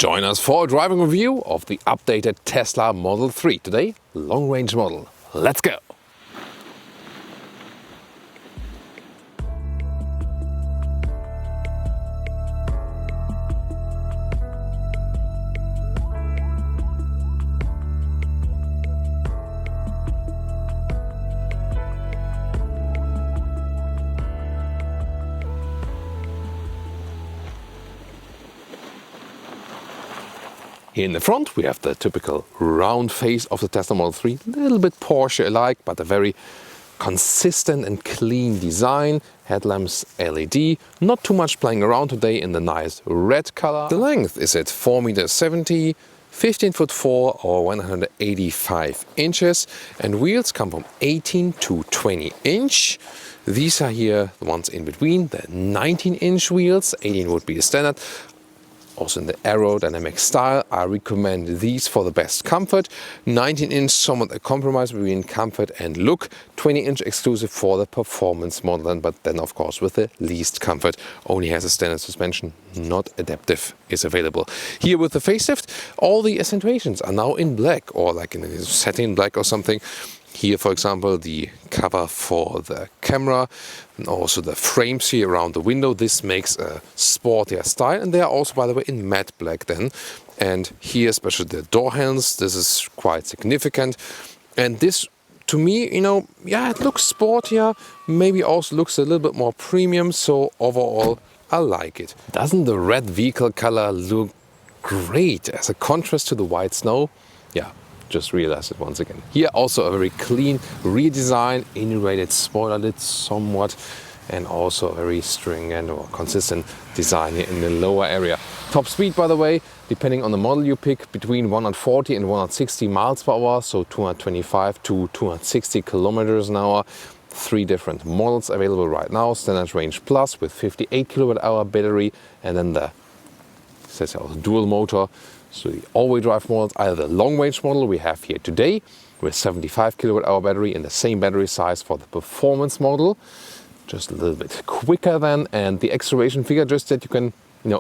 Join us for a driving review of the updated Tesla Model 3. Today, long-range model. Let's go! Here in the front we have the typical round face of the Tesla Model 3, a little bit Porsche-alike, but a very consistent and clean design. Headlamps LED, not too much playing around today in the nice red color. The length is at 4.70 m, 15'4" or 185 inches, and wheels come from 18 to 20 inch. These are here the ones in between, the 19-inch wheels. 18 would be the standard. Also in the aerodynamic style, I recommend these for the best comfort. 19-inch, somewhat a compromise between comfort and look. 20-inch exclusive for the performance model, but then of course with the least comfort. Only has a standard suspension, not adaptive is available. Here with the facelift, all the accentuations are now in black, or like in a satin black or something. Here, for example, the cover for the camera and also the frames here around the window. This makes a sportier style, and they are also, by the way, in matte black then. And here, especially the door handles, this is quite significant. And this, to me, it looks sportier, maybe also looks a little bit more premium, so overall, I like it. Doesn't the red vehicle color look great as a contrast to the white snow? Yeah. Just realized it once again. Here also a very clean redesign, integrated spoiler lid somewhat, and also a very stringent or consistent design here in the lower area. Top speed, by the way, depending on the model you pick, between 140 and 160 miles per hour, so 225 to 260 kilometers an hour. 3 different models available right now. Standard Range Plus with 58 kilowatt-hour battery, and then the dual motor. So the all-wheel drive models, either the long-range model we have here today with 75 kilowatt-hour battery in the same battery size for the performance model, just a little bit quicker then, and the acceleration figure, just that you can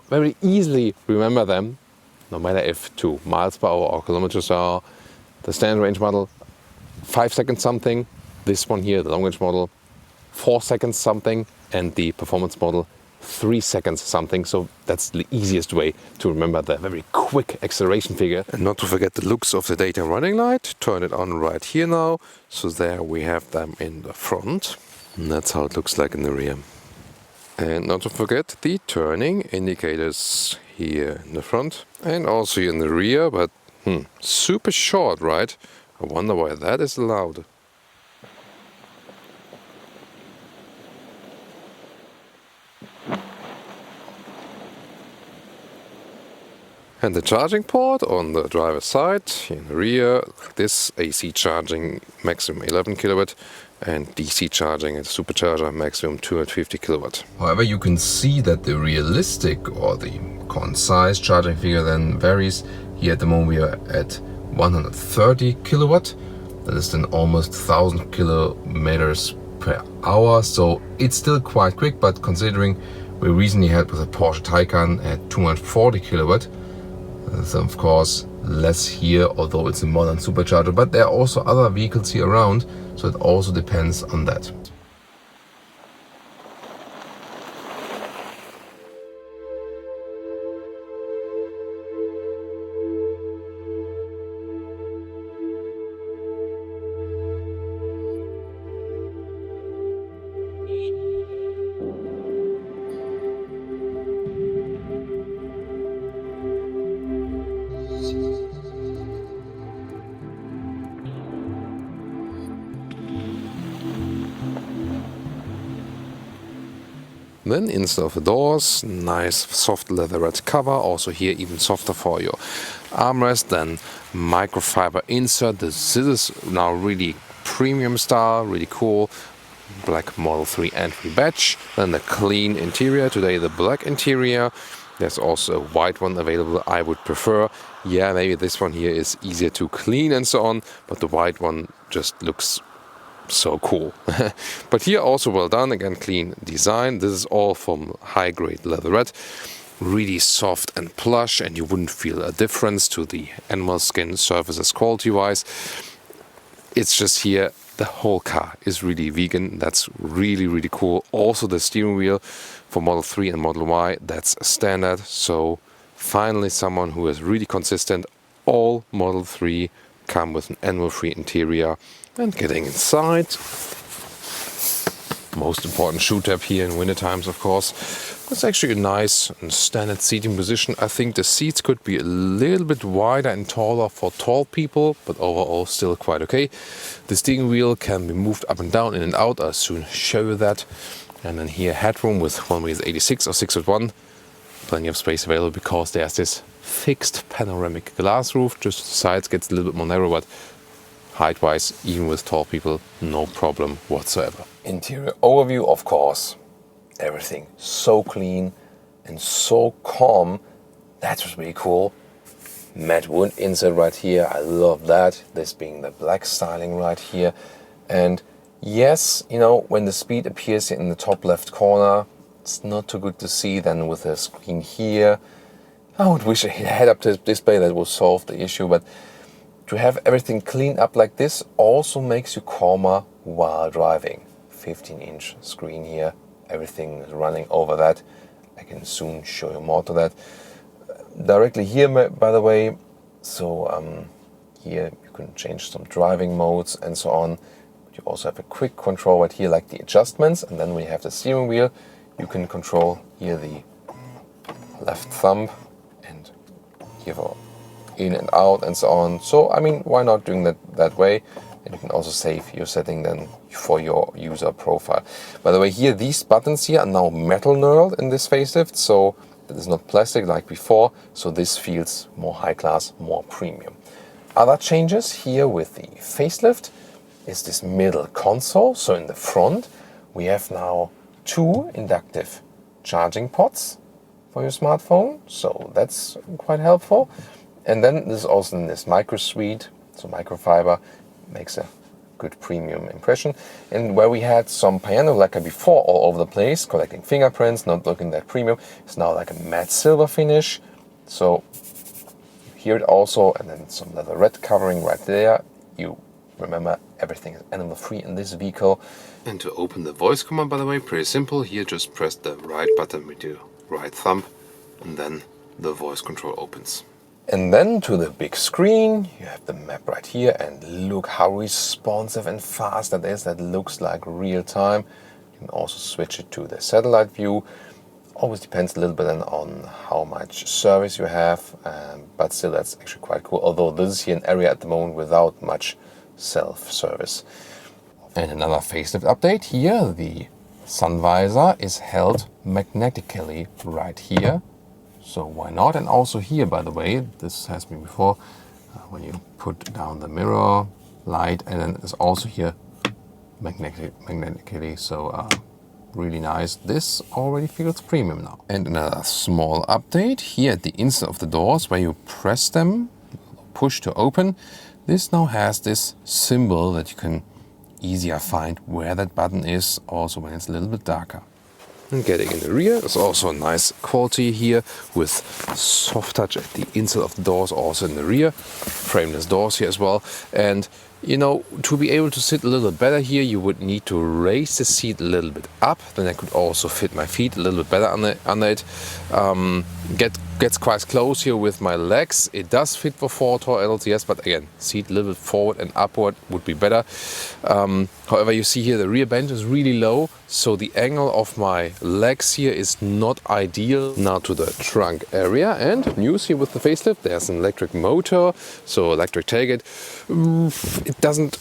very easily remember them, no matter if 2 miles per hour or kilometers per hour. The standard range model, 5 seconds something. This one here, the long-range model, 4 seconds something, and the performance model, 3 seconds something, so that's the easiest way to remember the very quick acceleration figure. And not to forget the looks of the daytime running light. Turn it on right here now, so there we have them in the front. And that's how it looks like in the rear. And not to forget the turning indicators here in the front and also here in the rear, but super short, right? I wonder why that is allowed. And the charging port on the driver's side, in the rear, this AC charging maximum 11 kilowatt and DC charging and supercharger maximum 250 kilowatt. However, you can see that the realistic or the concise charging figure then varies. Here at the moment we are at 130 kilowatt. That is then almost 1000 kilometers per hour. So it's still quite quick, but considering we recently had with a Porsche Taycan at 240 kilowatt, so of course less here, although it's a modern supercharger, but there are also other vehicles here around, so it also depends on that. Then inside of the doors, nice soft leatherette cover, also here even softer for your armrest. Then microfiber insert. This is now really premium style, really cool. Black Model 3 entry badge. Then the clean interior, today the black interior. There's also a white one available, I would prefer. Yeah, maybe this one here is easier to clean and so on, but the white one just looks so cool. But here also well done, again clean design. This is all from high grade leatherette. really soft and plush, and you wouldn't feel a difference to the animal skin surfaces quality-wise. It's just here, the whole car is really vegan. That's really, really cool. Also the steering wheel for Model 3 and Model Y, that's standard. So finally someone who is really consistent. All Model 3 come with an animal-free interior. And getting inside, most important shoe tab here in winter times, of course. It's actually a nice and standard seating position. I think the seats could be a little bit wider and taller for tall people, but overall still quite okay. The steering wheel can be moved up and down, in and out. I'll soon show you that. And then here headroom with 1.86 or 6'1". Plenty of space available because there's this fixed panoramic glass roof. Just the sides gets a little bit more narrow, but height-wise, even with tall people, no problem whatsoever. Interior overview, of course. Everything so clean and so calm. That was really cool. Matte wood insert right here. I love that. This being the black styling right here. And yes, you know, when the speed appears in the top left corner, it's not too good to see. Then with the screen here, I would wish I had a head-up display that would solve the issue. But to have everything cleaned up like this also makes you calmer while driving. 15-inch screen here. Everything is running over that. I can soon show you more to that. Directly here, by the way, so here you can change some driving modes and so on. You also have a quick control right here, like the adjustments, and then we have the steering wheel. You can control here the left thumb and here for in and out and so on. So, I mean, why not doing that way? And you can also save your setting then for your user profile. By the way, here, these buttons here are now metal knurled in this facelift, so that is not plastic like before, so this feels more high class, more premium. Other changes here with the facelift is this middle console. So in the front, we have now 2 inductive charging ports for your smartphone, so that's quite helpful. And then there's also this micro suite, so microfiber, makes a good premium impression. And where we had some piano lacquer before all over the place, collecting fingerprints, not looking that premium, it's now like a matte silver finish. So you hear it also, and then some leather red covering right there. You remember everything is animal free in this vehicle. And to open the voice command, by the way, pretty simple. Here just press the right button with your right thumb, and then the voice control opens. And then to the big screen, you have the map right here, and look how responsive and fast that is. That looks like real time. You can also switch it to the satellite view. Always depends a little bit on how much service you have, but still that's actually quite cool. Although this is here an area at the moment without much self-service. And another facelift update here, the sun visor is held magnetically right here. So why not? And also here, by the way, this has been before, when you put down the mirror light, and then it's also here magnetically, so really nice. This already feels premium now. And another small update here at the inside of the doors, where you press them, push to open. This now has this symbol that you can easier find where that button is, also when it's a little bit darker. And getting in the rear is also a nice quality here with soft touch at the inside of the doors, also in the rear. Frameless doors here as well. And you know, to be able to sit a little bit better here, you would need to raise the seat a little bit up. Then I could also fit my feet a little bit better under it. Gets quite close here with my legs. It does fit for 4 tall adults, yes, but again, seat a little bit forward and upward would be better. However, you see here the rear bench is really low, so the angle of my legs here is not ideal. Now to the trunk area, and news here with the facelift, there's an electric motor, so electric tailgate. It doesn't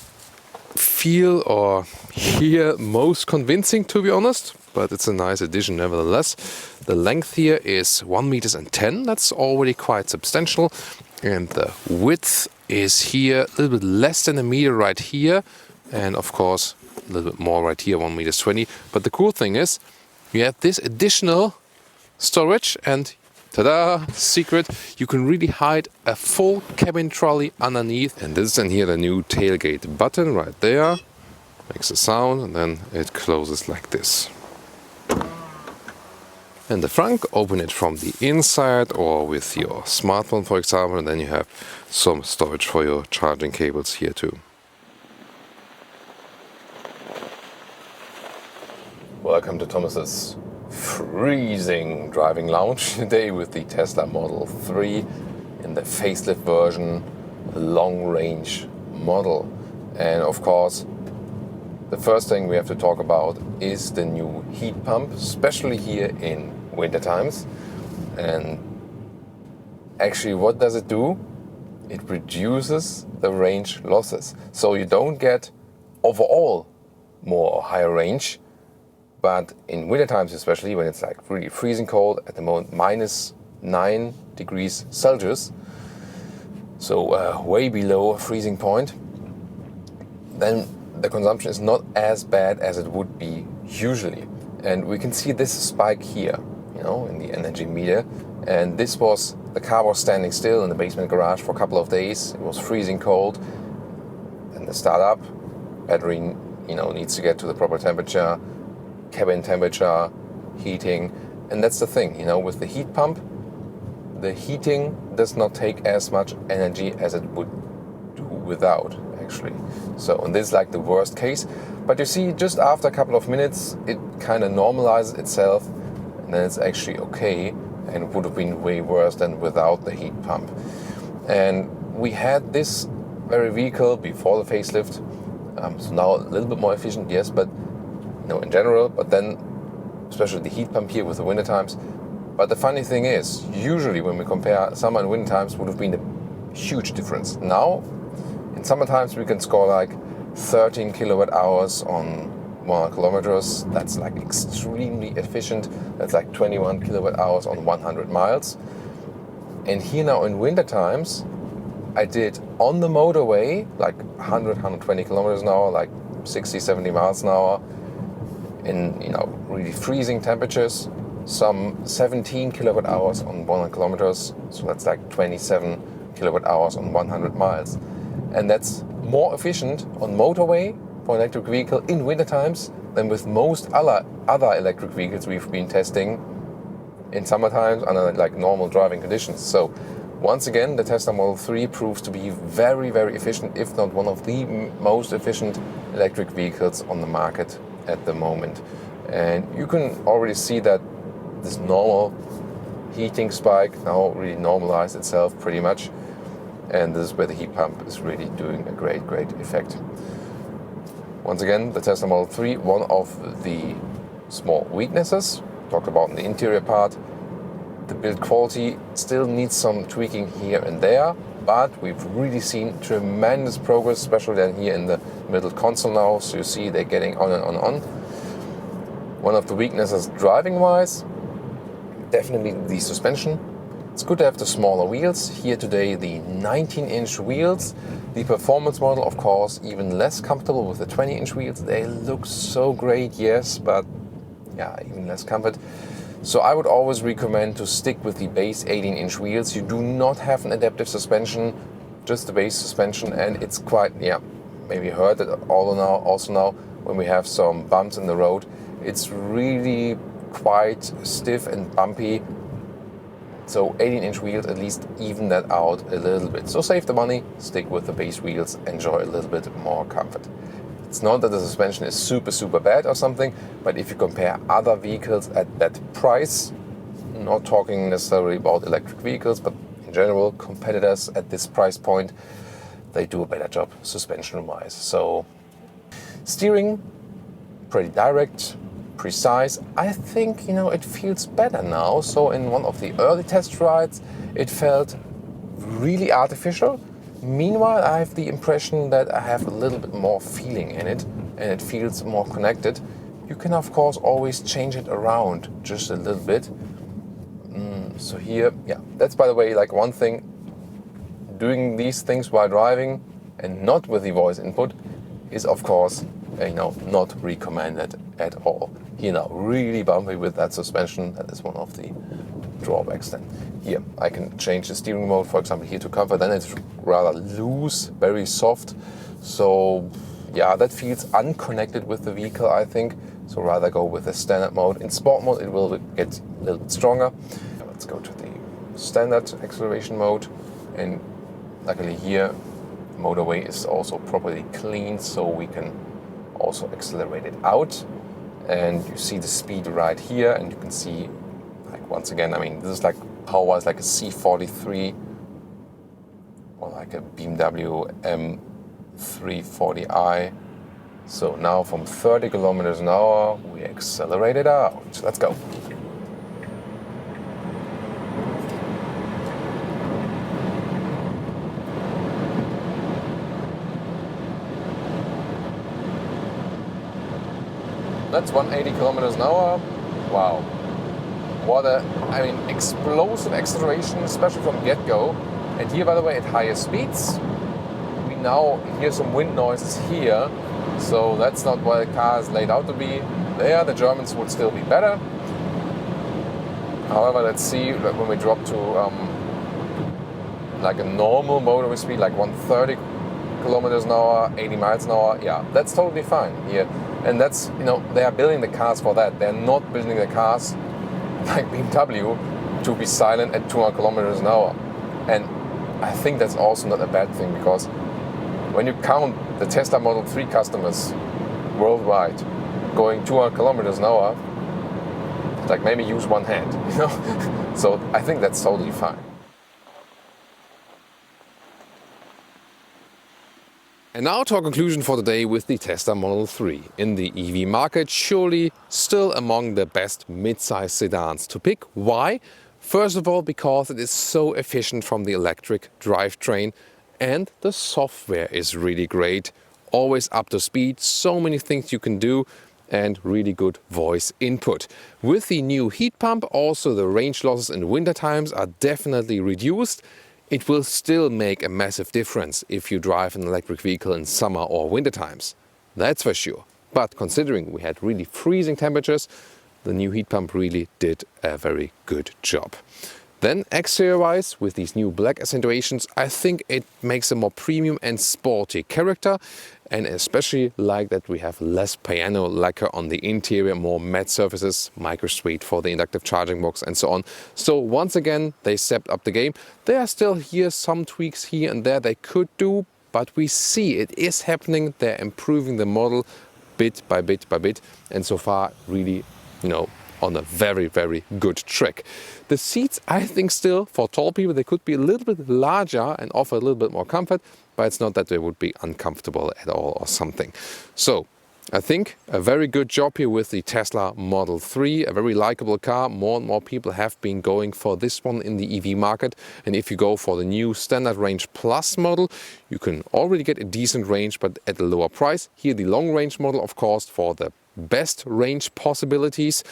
feel or hear most convincing, to be honest, but it's a nice addition nevertheless. The length here is 1.10 meters. That's already quite substantial, and the width is here a little bit less than a meter right here, and of course a little bit more right here, 1.20 meters. But the cool thing is you have this additional storage, and ta-da! Secret, you can really hide a full cabin trolley underneath. And this is in here the new tailgate button right there. Makes a sound, and then it closes like this. And the front, open it from the inside or with your smartphone, for example, and then you have some storage for your charging cables here too. Welcome to Thomas's freezing driving lounge today with the Tesla Model 3 in the facelift version, long-range model. And of course, the first thing we have to talk about is the new heat pump, especially here in winter times. And actually, what does it do? It reduces the range losses. So you don't get overall more or higher range, but in winter times, especially when it's like really freezing cold, at the moment -9 degrees Celsius, so way below freezing point, then the consumption is not as bad as it would be usually. And we can see this spike here, in the energy meter. And this was, the car was standing still in the basement garage for a couple of days. It was freezing cold. And the startup, battery, needs to get to the proper temperature, cabin temperature, heating. And that's the thing, with the heat pump, the heating does not take as much energy as it would do without, actually. So, and this is like the worst case. But you see, just after a couple of minutes, it kind of normalizes itself, and then it's actually okay, and it would have been way worse than without the heat pump. And we had this very vehicle before the facelift, so now a little bit more efficient, yes, but in general, but then especially the heat pump here with the winter times. But the funny thing is, usually when we compare summer and winter times, would have been a huge difference. Now, in summer times, we can score like 13 kilowatt hours on 100 kilometers. That's like extremely efficient. That's like 21 kilowatt hours on 100 miles. And here now in winter times, I did on the motorway, like 100, 120 kilometers an hour, like 60, 70 miles an hour, in really freezing temperatures, some 17 kilowatt hours on 100 kilometers. So that's like 27 kilowatt hours on 100 miles. And that's more efficient on motorway for an electric vehicle in winter times than with most other electric vehicles we've been testing in summer times under like normal driving conditions. So once again, the Tesla Model 3 proves to be very, very efficient, if not one of the most efficient electric vehicles on the market at the moment. And you can already see that this normal heating spike now really normalized itself pretty much. And this is where the heat pump is really doing a great, great effect. Once again, the Tesla Model 3, one of the small weaknesses, talked about in the interior part. The build quality still needs some tweaking here and there, but we've really seen tremendous progress, especially then here in the middle console now. So you see they're getting on and on and on. One of the weaknesses driving-wise, definitely the suspension. It's good to have the smaller wheels. Here today, the 19-inch wheels. The performance model, of course, even less comfortable with the 20-inch wheels. They look so great, yes, but yeah, even less comfort. So I would always recommend to stick with the base 18-inch wheels. You do not have an adaptive suspension, just the base suspension, and it's quite, maybe you heard it also now when we have some bumps in the road. It's really quite stiff and bumpy. So 18-inch wheels at least even that out a little bit. So save the money, stick with the base wheels, enjoy a little bit more comfort. It's not that the suspension is super, super bad or something, but if you compare other vehicles at that price, not talking necessarily about electric vehicles, but in general, competitors at this price point, they do a better job suspension-wise. So steering, pretty direct, precise. I think, it feels better now. So in one of the early test rides, it felt really artificial. Meanwhile, I have the impression that I have a little bit more feeling in it and it feels more connected. You can, of course, always change it around just a little bit. So here, that's, by the way, like one thing, doing these things while driving and not with the voice input is, of course, not recommended at all. Here now, really bumpy with that suspension. That is one of the drawbacks then. Here, I can change the steering mode, for example, here to comfort. Then it's rather loose, very soft. So, yeah, that feels unconnected with the vehicle, I think. So rather go with the standard mode. In sport mode, it will get a little bit stronger. Let's go to the standard acceleration mode. And luckily here, motorway is also properly cleaned, so we can also accelerate it out. And you see the speed right here, and you can see, like, once again, I mean, this is like power-wise like a C43 or like a BMW M340i. So now from 30 kilometers an hour, we accelerate it out. Let's go. That's 180 kilometers an hour. Wow. What a, I mean, explosive acceleration, especially from get-go. And here, by the way, at higher speeds, we now hear some wind noises here. So that's not what the car is laid out to be. There, the Germans would still be better. However, let's see when we drop to like a normal motorway speed, like 130 kilometers an hour, 80 miles an hour. Yeah, that's totally fine here. And that's, you know, they are building the cars for that. They're not building the cars like BMW to be silent at 200 kilometers an hour. And I think that's also not a bad thing, because when you count the Tesla Model 3 customers worldwide going 200 kilometers an hour, like maybe use one hand, you know? So I think that's totally fine. And now to our conclusion for the day with the Tesla Model 3. In the EV market, surely still among the best mid-size sedans to pick. Why? First of all, because it is so efficient from the electric drivetrain, and the software is really great. Always up to speed, so many things you can do, and really good voice input. With the new heat pump, also the range losses in winter times are definitely reduced. It will still make a massive difference if you drive an electric vehicle in summer or winter times. That's for sure. But considering we had really freezing temperatures, the new heat pump really did a very good job. Then exterior-wise, with these new black accentuations, I think it makes a more premium and sporty character, and especially like that we have less piano lacquer on the interior, more matte surfaces, micro-suede for the inductive charging box and so on. So once again, they stepped up the game. There are still here some tweaks here and there they could do, but we see it is happening. They're improving the model bit by bit by bit, and so far really, you know, on a very, very good track. The seats, I think still, for tall people, they could be a little bit larger and offer a little bit more comfort, but it's not that they would be uncomfortable at all or something. So, I think a very good job here with the Tesla Model 3, a very likable car. More and more people have been going for this one in the EV market. And if you go for the new Standard Range Plus model, you can already get a decent range, but at a lower price. Here the long range model, of course, for the best range possibilities.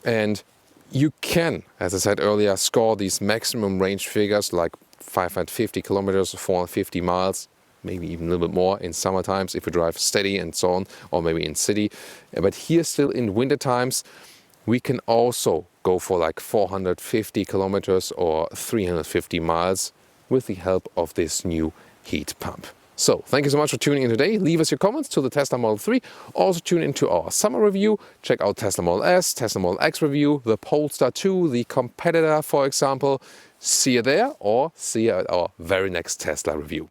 And you can, as I said earlier, score these maximum range figures like 550 kilometers, 450 miles, maybe even a little bit more in summer times if you drive steady and so on, or maybe in city. But here still in winter times, we can also go for like 450 kilometers or 350 miles with the help of this new heat pump. So, thank you so much for tuning in today. Leave us your comments to the Tesla Model 3. Also tune into our summer review. Check out Tesla Model S, Tesla Model X review, the Polestar 2, the competitor, for example. See you there, or see you at our very next Tesla review.